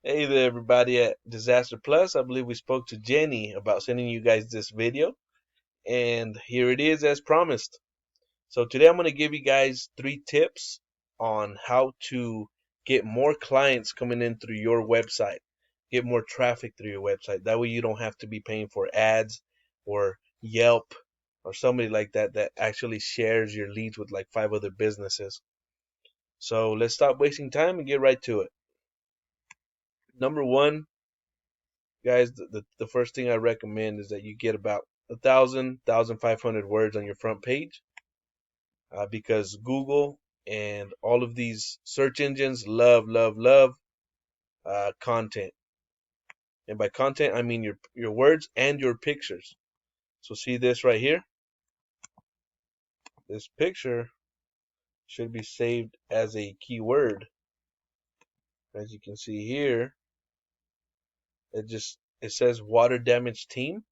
Hey there, everybody at Disaster Plus. I believe we spoke to Jenny about sending you guys this video, and here it is as promised. So, today I'm going to give you guys 3 tips on how to get more clients coming in through your website, get more traffic through your website. That way, you don't have to be paying for ads or Yelp or somebody like that that actually shares your leads with like 5 other businesses. So, let's stop wasting time and get right to it. Number one, guys, the first thing I recommend is that you get about 1,500 words on your front page, because Google and all of these search engines love content. And by content, I mean your words and your pictures. So see this right here. This picture should be saved as a keyword. As you can see here, it says water damage team.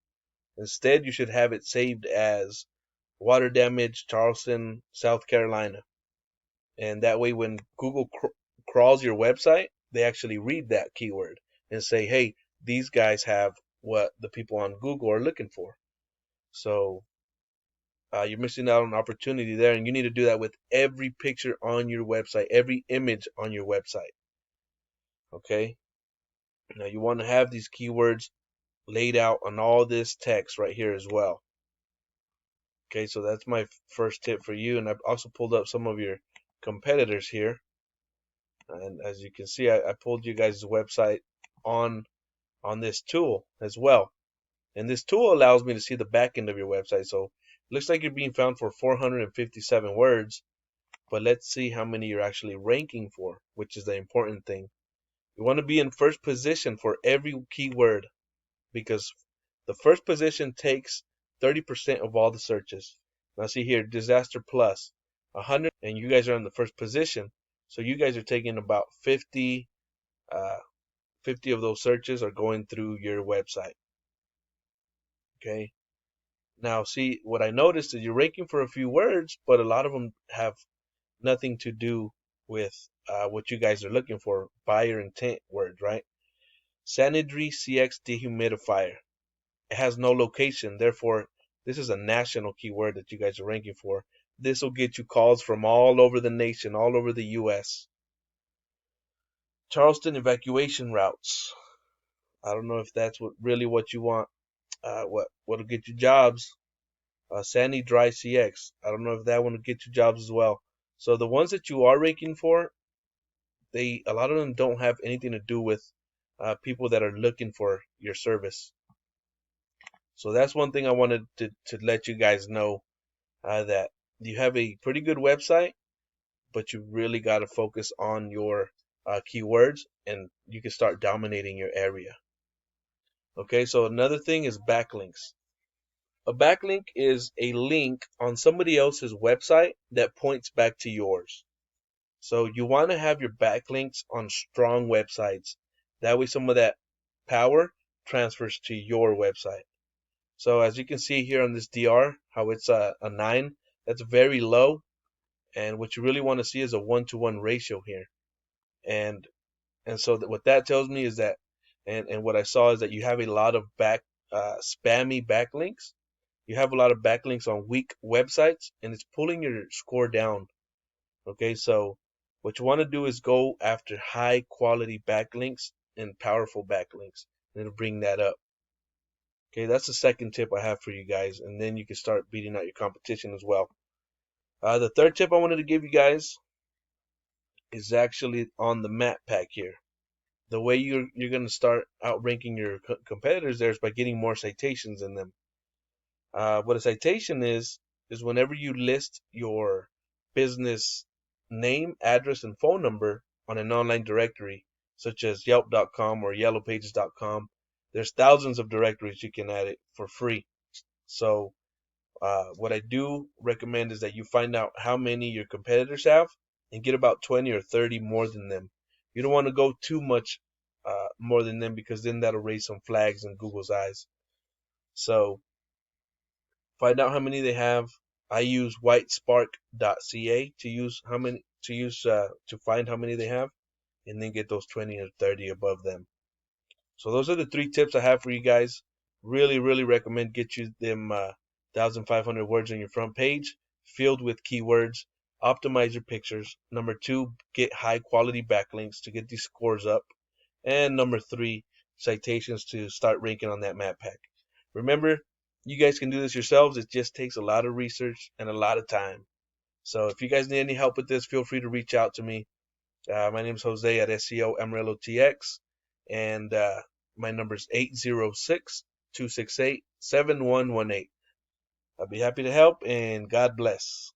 Instead, you should have it saved as water damage Charleston, South Carolina. And that way, when Google crawls your website, they actually read that keyword and say, hey, these guys have what the people on Google are looking for. So you're missing out on an opportunity there, and you need to do that with every picture on your website, every image on your website. Okay. Now you want to have these keywords laid out on all this text right here as well. Okay, so that's my first tip for you, and I've also pulled up some of your competitors here. And as you can see, I pulled you guys' website on this tool as well. And this tool allows me to see the back end of your website. So it looks like you're being found for 457 words, but let's see how many you're actually ranking for, which is the important thing. You want to be in first position for every keyword, because the first position takes 30% of all the searches. Now see here, disaster plus 100, and you guys are in the first position. So you guys are taking about 50 uh, 50 of those searches are going through your website. Okay. Now, see, what I noticed is you're ranking for a few words, but a lot of them have nothing to do with what you guys are looking for, buyer intent words, right? Sanitary CX dehumidifier. It has no location. Therefore, this is a national keyword that you guys are ranking for. This will get you calls from all over the nation, all over the U.S. Charleston evacuation routes. I don't know if that's really what you want. What'll get you jobs? Sandy Dry CX. I don't know if that one will get you jobs as well. So the ones that you are ranking for, a lot of them don't have anything to do with people that are looking for your service. So that's one thing I wanted to let you guys know, that you have a pretty good website, but you really got to focus on your keywords, and you can start dominating your area. Okay, so another thing is backlinks. A backlink is a link on somebody else's website that points back to yours. So you want to have your backlinks on strong websites. That way some of that power transfers to your website. So as you can see here on this DR, how it's a 9, that's very low. And what you really want to see is a 1-to-1 ratio here. And so what that tells me is that, and what I saw is that you have a lot of spammy backlinks. You have a lot of backlinks on weak websites, and it's pulling your score down. Okay, so what you want to do is go after high quality backlinks and powerful backlinks, and it'll bring that up. Okay, that's the second tip I have for you guys, and then you can start beating out your competition as well. The third tip I wanted to give you guys is actually on the map pack here. The way you're going to start outranking your competitors there is by getting more citations in them. What a citation is whenever you list your business name, address, and phone number on an online directory, such as Yelp.com or YellowPages.com. There's thousands of directories you can add it for free. So what I do recommend is that you find out how many your competitors have and get about 20 or 30 more than them. You don't want to go too much more than them, because then that'll raise some flags in Google's eyes. So find out how many they have. I use whitespark.ca to find how many they have. and then get those 20 or 30 above them. So those are the 3 tips I have for you guys. Really, really recommend get you them 1,500 words on your front page filled with keywords. Optimize your pictures. Number 2, get high quality backlinks to get these scores up. And number 3, citations to start ranking on that map pack. Remember, you guys can do this yourselves. It just takes a lot of research and a lot of time. So if you guys need any help with this, feel free to reach out to me. My name is Jose at SEO Amarillo TX, and my number is 806-268-7118. I'll be happy to help, and God bless.